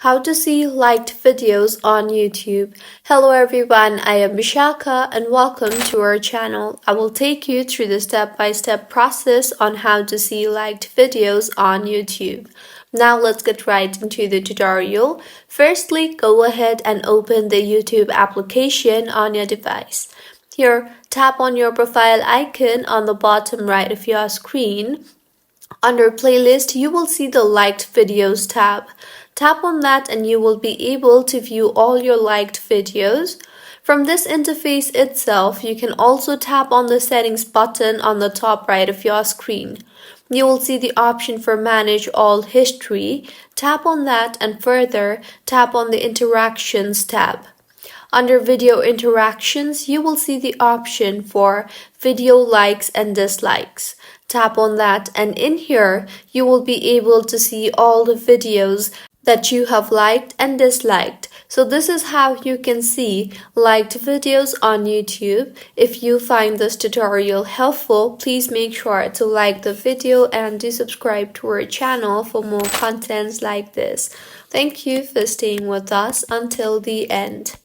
How to see liked videos on YouTube. Hello everyone, I am Vishaka and welcome to our channel. I will take you through the step-by-step process on how to see liked videos on YouTube. Now let's get right into the tutorial. Firstly, go ahead and open the YouTube application on your device. Here, tap on your profile icon on the bottom right of your screen. Under playlist, you will see the liked videos tab. Tap on that and you will be able to view all your liked videos. From this interface itself, you can also tap on the settings button on the top right of your screen. You will see the option for manage all history. Tap on that and further tap on the interactions tab. Under video interactions, you will see the option for video likes and dislikes. Tap on that and in here, you will be able to see all the videos that you have liked and disliked. So this is how you can see liked videos on YouTube. If you find this tutorial helpful, please make sure to like the video and do subscribe to our channel for more contents like this. Thank you for staying with us until the end.